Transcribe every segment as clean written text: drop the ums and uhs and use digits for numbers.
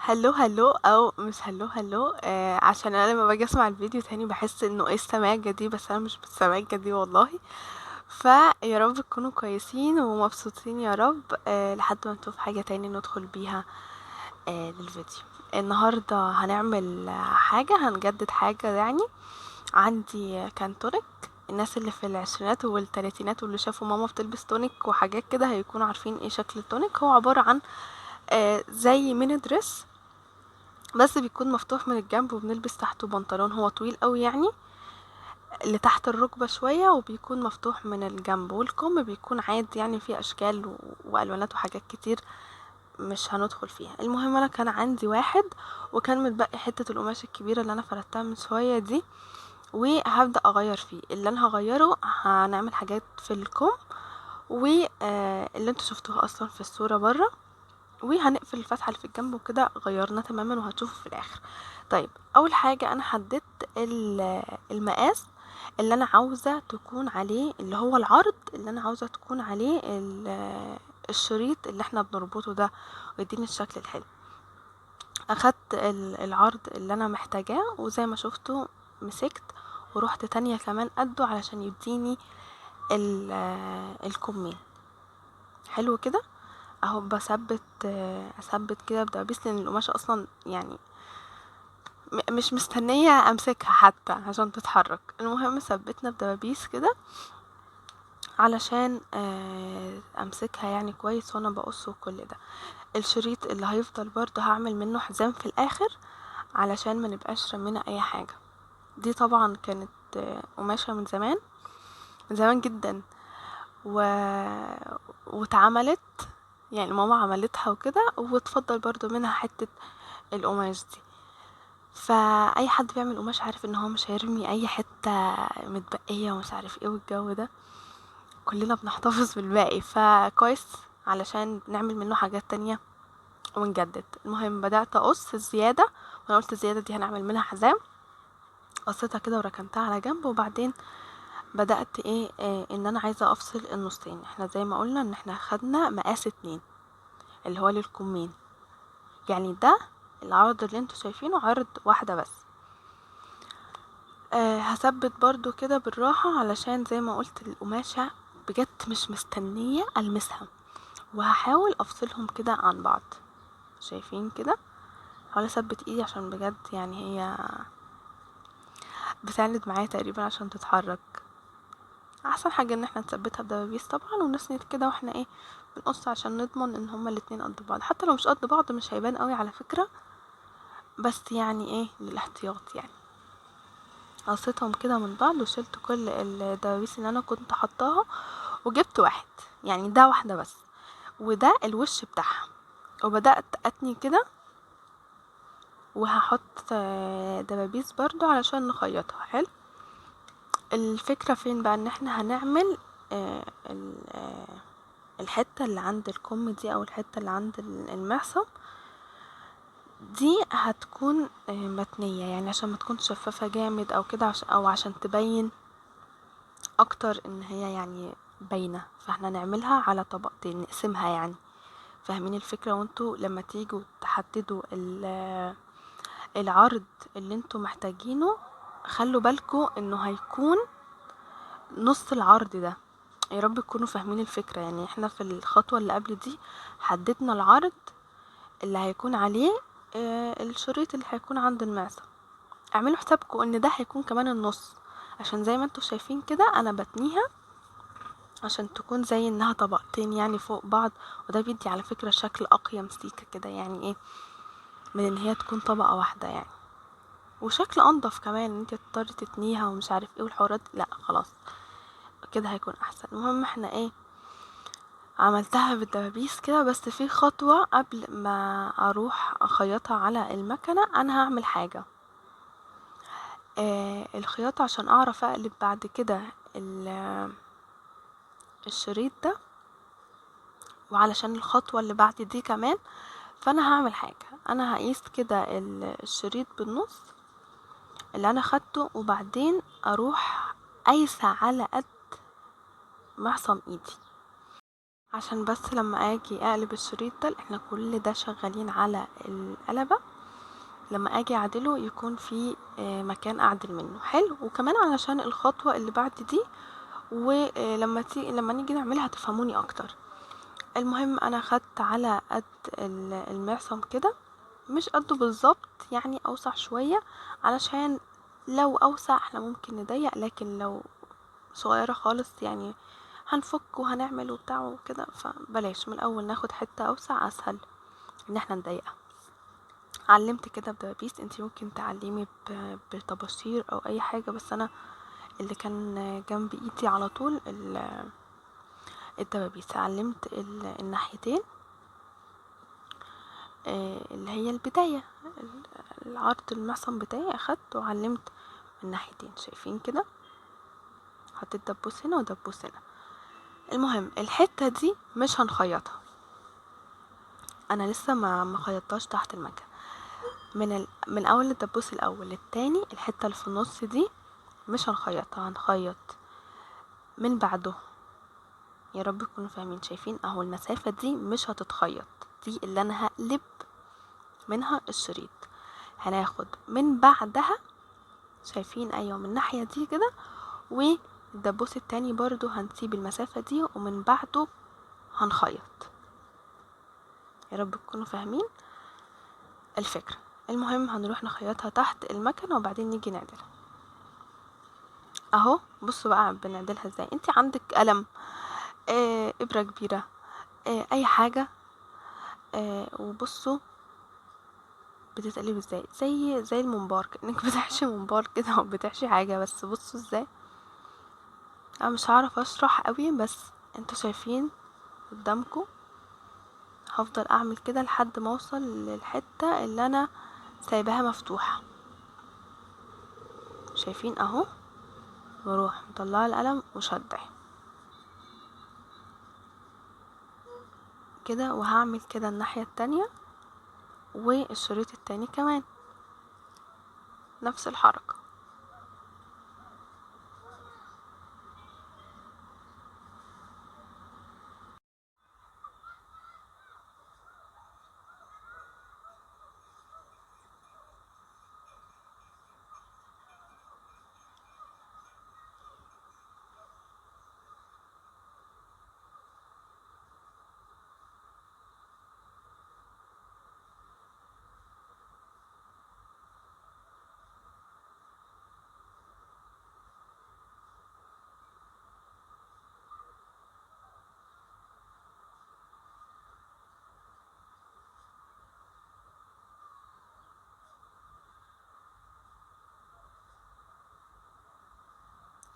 هلو هلو او مش هلو هلو، عشان انا لما باجي اسمع الفيديو تاني بحس انه ايه السماجة دي، بس انا مش بالسماجة دي والله. فيا رب تكونوا كويسين ومبسوطين يا رب، لحد ما نشوف حاجة تاني ندخل بيها للفيديو. النهاردة هنعمل حاجة، هنجدد حاجة يعني. عندي كان تونيك. الناس اللي في العشرينات والتلاتينات واللي شافوا ماما بتلبس تونيك وحاجات كده هيكونوا عارفين ايه شكل التونيك. هو عبارة عن زي ميني دريس، بس بيكون مفتوح من الجنب وبنلبس تحته بنطلون. هو طويل قوي يعني لتحت الركبة شوية، وبيكون مفتوح من الجنب، والكم بيكون عادي يعني فيه اشكال والوانات وحاجات كتير مش هندخل فيها. المهم انا كان عندي واحد، وكان متبقي حتة القماش الكبيرة اللي انا فردتها من شوية دي، وهبدأ اغير فيه. اللي انا هغيره هنعمل حاجات في الكم، واللي انتوا شفتوها اصلا في الصورة برا، وهنقفل الفتحة اللي في الجنب وكده غيرناه تماما وهتشوفه في الاخر. طيب، اول حاجة انا حددت المقاس اللي انا عاوزة تكون عليه، اللي هو العرض اللي انا عاوزة تكون عليه الشريط اللي احنا بنربطه ده ويديني الشكل الحلو. اخدت العرض اللي انا محتاجاه، وزي ما شفتوا مسكت ورحت تانية كمان قده علشان يديني الكمين. حلو كده اهو. اثبت كده بدبابيس، لان القماشة اصلا يعني مش مستنية امسكها حتى عشان تتحرك. المهم ثبتنا بدبابيس كده علشان امسكها يعني كويس وانا بقص وكل ده. الشريط اللي هيفضل برضه هعمل منه حزام في الاخر علشان ما نبقاش رمينا اي حاجة. دي طبعا كانت قماشة من زمان، من زمان جدا، و... واتعملت يعني ماما عملتها وكده، وتفضل برضو منها حتة القماش دي. فاي حد بيعمل قماش عارف ان هو مش هيرمي اي حتة متبقية ومش عارف ايه والجو ده. كلنا بنحتفظ بالباقي، فكويس علشان نعمل منه حاجات تانية ونجدد. المهم بدأت اقص الزيادة، وانا قلت الزيادة دي هنعمل منها حزام. قصيتها كده وركنتها على جنب، وبعدين بدأت ان انا عايزة افصل النصين. احنا زي ما قلنا ان احنا خدنا مقاس 2 اللي هو للكمين، يعني ده العرض اللي انتوا شايفينه عرض واحدة بس. هثبت برضو كده بالراحة علشان زي ما قلت القماشة بجد مش مستنية المسها، وهحاول افصلهم كده عن بعض. شايفين كده؟ هحاول اثبت ايدي عشان بجد يعني هي بتساعد معايا تقريبا عشان تتحرك. احسن حاجة ان احنا نثبتها بدبابيس طبعا، ونسند كده واحنا بنقص عشان نضمن ان هما الاتنين قد بعض. حتى لو مش قد بعض مش هيبان قوي على فكرة، بس يعني للاحتياط يعني. قصيتهم كده من بعض وشلت كل الدبابيس اللي انا كنت حطاها، وجبت واحد يعني ده واحدة بس، وده الوش بتاعها. وبدأت اتني كده، وهحط دبابيس برضو علشان نخيطها حلو. الفكرة فين بقى؟ ان احنا هنعمل الحتة اللي عند الكم دي، او الحتة اللي عند المعصم دي هتكون متنية، يعني عشان ما تكون شفافة جامد او كده، او عشان تبين اكتر ان هي يعني باينة. فاحنا نعملها على طبقتين نقسمها يعني. فاهمين الفكرة؟ وانتوا لما تيجوا تحددوا العرض اللي انتوا محتاجينه، خلوا بالكوا انه هيكون نص العرض ده. يا رب تكونوا فاهمين الفكرة. يعني احنا في الخطوة اللي قبل دي حددنا العرض اللي هيكون عليه الشريط اللي هيكون عند المعصم. اعملوا حسابكم ان ده هيكون كمان النص، عشان زي ما انتوا شايفين كده انا بتنيها عشان تكون زي انها طبقتين يعني فوق بعض. وده بيدي على فكرة شكل اقيم سيكة كده، يعني من ان هي تكون طبقة واحدة يعني، وشكل انضف كمان ان انت تضطري تتنيها ومش عارف ايه والحوارات. لا خلاص كده هيكون احسن. المهم احنا عملتها بالدبابيس كده. بس في خطوة قبل ما اروح اخيطها على المكنة، انا هعمل حاجة. الخياطة عشان اعرف اقلب بعد كده الشريط ده، وعلشان الخطوة اللي بعد دي كمان، فانا هعمل حاجة. انا هقيس كده الشريط بالنص اللي انا خدته، وبعدين اروح قايسة على قد معصم ايدي. عشان بس لما اجي اقلب الشريط ده، احنا كل ده شغالين على القلبة، لما اجي اعدله يكون في مكان اعدل منه حلو، وكمان علشان الخطوة اللي بعد دي، لما نيجي نعملها تفهموني اكتر. المهم انا خدت على قد المعصم كده، مش قده بالظبط يعني، اوسع شوية، علشان لو اوسع احنا ممكن نضيق، لكن لو صغيرة خالص يعني هنفك وهنعمل وبتاع وكده، فبلاش من الاول ناخد حتة اوسع، اسهل ان احنا نضيقها. علمت كده بدبابيس، انتي ممكن تعلمي بطباشير او اي حاجة، بس انا اللي كان جنب ايدي على طول الدبابيس. علمت الناحيتين، اللي هي البداية، العرض المعصم بتاعي اخدت وعلمت من ناحيتين، شايفين كده، حطيت دبوس هنا ودبوس هنا. المهم الحتة دي مش هنخيطها، انا لسه ما خيطتهاش تحت المكنه. من اول الدبوس الاول للتاني، الحته اللي في النص دي مش هنخيطها، هنخيط من بعده. يا رب تكونوا فاهمين، شايفين اهو المسافه دي مش هتتخيط، دي اللي انا هقلب منها الشريط، هناخد من بعدها، شايفين، ايوه من الناحيه دي كده، والدبوس التاني برضو هنسيب المسافه دي ومن بعده هنخيط. يا رب تكونوا فاهمين الفكره. المهم هنروح نخيطها تحت المكنه وبعدين نيجي نعدلها. اهو بصوا بقى بنعدلها ازاي. انت عندك قلم، ابرة كبيرة، اي حاجة، وبصوا بتتقلب ازاي، زي الممبار، كأنك بتحشي ممبار كده او بتحشي حاجة. بس بصوا ازاي، انا مش هعرف اشرح قوي، بس انتوا شايفين قدامكم. هفضل اعمل كده لحد ما اوصل للحتة اللي انا سايباها مفتوحة، شايفين اهو، واروح مطلعه القلم وشده كده، وهعمل كده الناحية التانية والشريط التاني كمان نفس الحركة.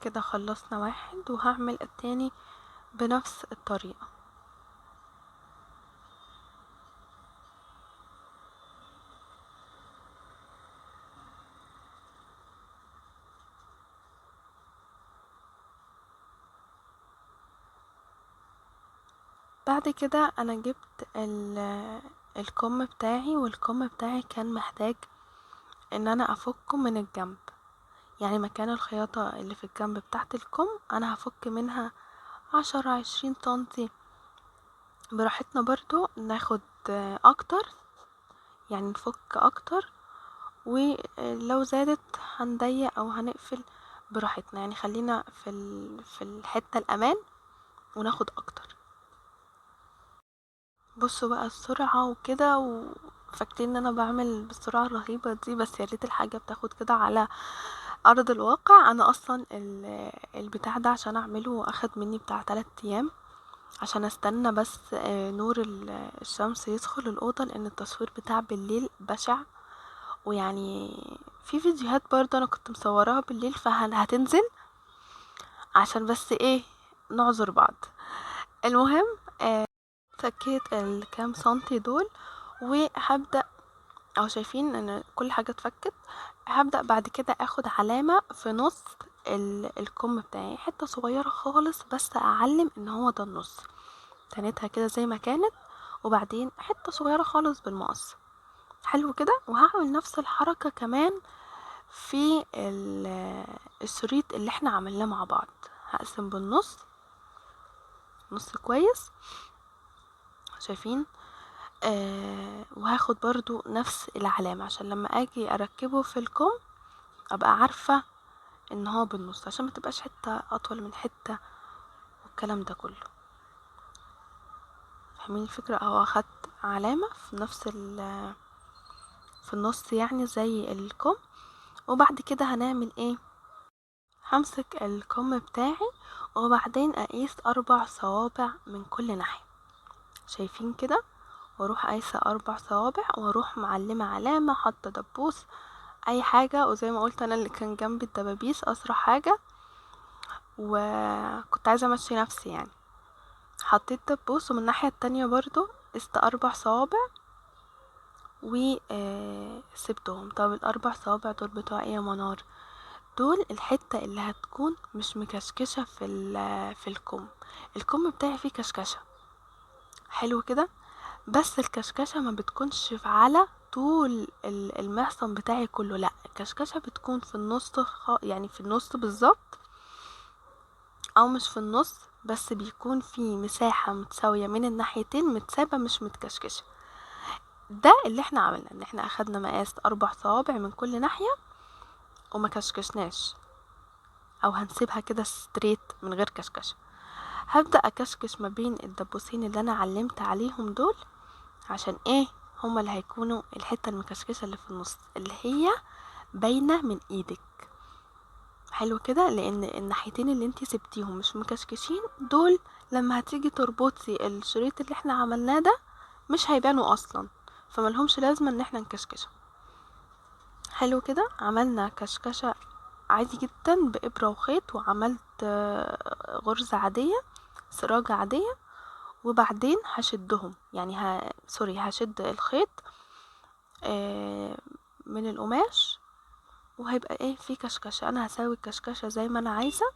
كده خلصنا واحد، وهعمل التاني بنفس الطريقة. بعد كده انا جبت الكم بتاعي، والكم بتاعي كان محتاج ان انا افكه من الجنب، يعني مكان الخياطة اللي في الجنب بتاعت الكم انا هفك منها 10-20 سنتي براحتنا، برضو ناخد اكتر، يعني نفك اكتر، ولو زادت هنضيق او هنقفل براحتنا، يعني خلينا في الحتة الامان وناخد اكتر. بصوا بقى السرعة وكده، وفاكرين ان انا بعمل بالسرعة الرهيبة دي، بس يا ريت الحاجة بتاخد كده على ارض الواقع. انا اصلا البتاع ده عشان اعمله اخد مني بتاع 3 ايام، عشان استنى بس نور الشمس يدخل الأوضة، لان التصوير بتاع بالليل بشع. ويعني في فيديوهات برضه انا كنت مصوراها بالليل فهتنزل، عشان بس ايه، نعذر بعض. المهم فكيت الكام سنتي دول، وهبدأ، او شايفين ان كل حاجة اتفكت. هبدأ بعد كده اخد علامة في نص الكم بتاعي، حتة صغيرة خالص، بس اعلم ان هو ده النص، تنتها كده زي ما كانت، وبعدين حتة صغيرة خالص بالمقص. حلو كده. وهعمل نفس الحركة كمان في الشريط اللي احنا عملناه مع بعض، هقسم بالنص نص كويس، شايفين؟ وهاخد برضو نفس العلامة عشان لما اجي اركبه في الكم ابقى عارفة ان هو بالنص، عشان ما تبقاش حتة اطول من حتة والكلام ده كله. فاهمين الفكرة؟ اهو اخدت علامة في نفس في النص يعني زي الكم. وبعد كده هنعمل ايه؟ همسك الكم بتاعي وبعدين اقيس 4 صوابع من كل ناحية، شايفين كده؟ واروح قايسة 4 صوابع واروح معلمة علامة، حاطة دبوس اي حاجة. وزي ما قلت انا اللي كان جنبي الدبابيس اسرع حاجة، وكنت عايزة امشي نفسي يعني. حطيت دبوس ومن الناحية التانية برضو قست 4 صوابع وسبتهم. طب ال4 صوابع دول بتوع ايه يا منار؟ دول الحتة اللي هتكون مش مكشكشة في الكم. الكم بتاعي فيه كشكشة، حلو كده، بس الكشكشة ما بتكونش على طول المعصم بتاعي كله، لا الكشكشة بتكون في النص يعني في النص بالظبط، او مش في النص بس بيكون في مساحة متساوية من الناحيتين متسابة مش متكشكشة. ده اللي احنا عملنا، ان احنا اخدنا مقاس 4 صوابع من كل ناحية وما كشكشناش، او هنسيبها كده ستريت من غير كشكشة. هبدأ اكشكش ما بين الدبوسين اللي انا علمت عليهم دول، عشان ايه؟ هما اللي هيكونوا الحتة المكشكشة اللي في النص اللي هي باينة من ايدك، حلو كده، لان الناحيتين اللي انتي سبتيهم مش مكشكشين دول لما هتيجي تربطي الشريط اللي احنا عملناه ده مش هيبانوا اصلا، فملهمش لازمة ان احنا نكشكشهم. حلو كده، عملنا كشكشة عادي جدا بإبرة وخيط، وعملت غرزة عادية، سراجة عادية، وبعدين هشدهم يعني سوري هشد الخيط من القماش، وهيبقى ايه في كشكشة. انا هساوي الكشكشة زي ما انا عايزة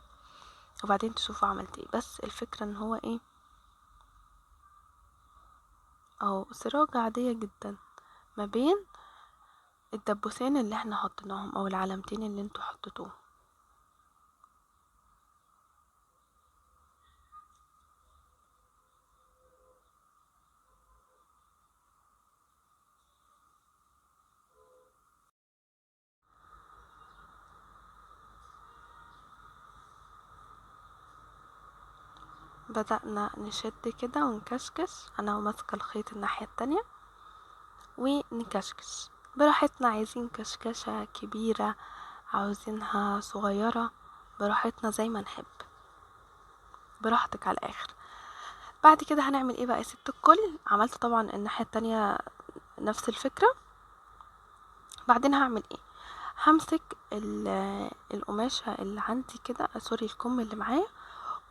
وبعدين تشوفوا عملت ايه. بس الفكرة ان هو ايه، اهو سراجة عادية جدا ما بين الدبوسين اللي احنا حطيناهم او العلامتين اللي انتوا حطيتوهم. بدأنا نشد كده ونكشكش، انا وماسكة الخيط الناحية التانية ونكشكش براحتنا، عايزين كشكشة كبيرة عاوزينها صغيرة براحتنا زي ما نحب، براحتك على الاخر. بعد كده هنعمل ايه بقى؟ سبت الكل، عملت طبعا الناحية التانية نفس الفكرة. بعدين هعمل ايه؟ همسك القماشة اللي عندي كده، سوري الكم اللي معايا،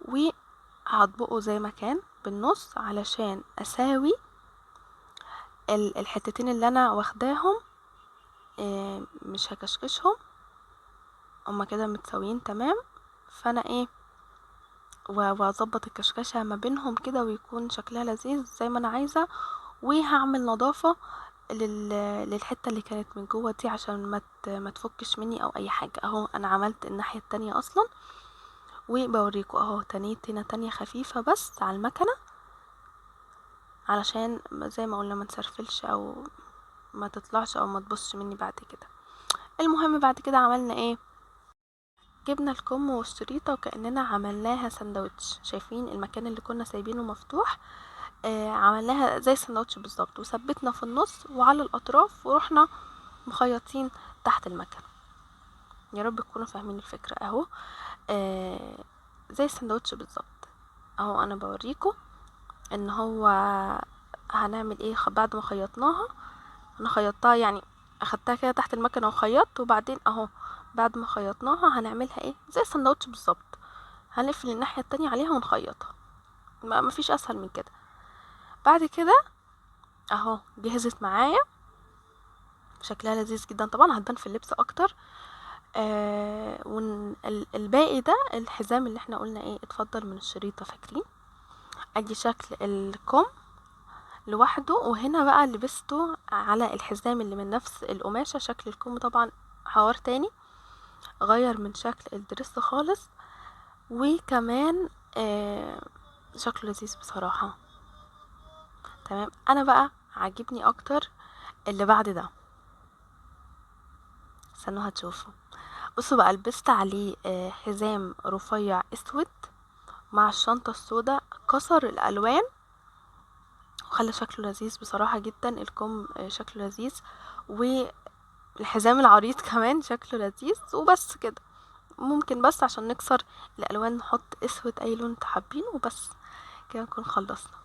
وهطبقه زي ما كان بالنص علشان اساوي الحتتين اللي انا واخداهم، مش هكشكشهم، هما كده متساويين تمام. فانا ايه، واظبط الكشكشة ما بينهم كده ويكون شكلها لذيذ زي ما انا عايزة. وهعمل نظافة للحتة اللي كانت من جوه دي عشان ما تفكش مني او اي حاجة. اهو انا عملت الناحية التانية اصلا وبوريكوا اهو تنيت هنا تانية خفيفة بس على المكنة علشان زي ما قلنا ما نسرفلش او ما تطلعش او ما تبصش مني بعد كده. المهم بعد كده عملنا ايه؟ جبنا الكم والشريطة وكأننا عملناها سندوتش، شايفين المكان اللي كنا سايبينه مفتوح؟ عملناها زي السندوتش بالظبط، وثبتنا في النص وعلى الأطراف ورحنا مخيطين تحت المكنة. يا رب تكونوا فاهمين الفكرة. اهو زي السندوتش بالظبط. اهو انا بوريكم ان هو هنعمل ايه بعد ما خيطناها. انا خيطتها يعني اخدتها كده تحت المكنة وخيطت، وبعدين اهو بعد ما خيطناها هنعملها ايه زي السندوتش بالظبط، هنقفل الناحية التانية عليها ونخيطها، مفيش اسهل من كده. بعد كده اهو جهزت معايا، شكلها لذيذ جدا طبعا، هتبان في اللبس اكتر. والباقي ده الحزام اللي احنا قلنا ايه اتفضل من الشريطة، فاكرين؟ ادي شكل الكم لوحده، وهنا بقى لبسته على الحزام اللي من نفس القماشة. شكل الكم طبعا حوار تاني، غير من شكل الدرس خالص. وكمان شكله لذيذ بصراحة. تمام، انا بقى عاجبني اكتر اللي بعد ده، استنوا هتشوفوا. بصوا بقى، لبست عليه حزام رفيع اسود مع الشنطة السوداء، كسر الالوان وخلى شكله لذيذ بصراحة جدا. الكم شكله لذيذ، والحزام العريض كمان شكله لذيذ. وبس كده، ممكن بس عشان نكسر الالوان نحط اسود، اي لون انتوا حابينه، وبس كده نكون خلصنا.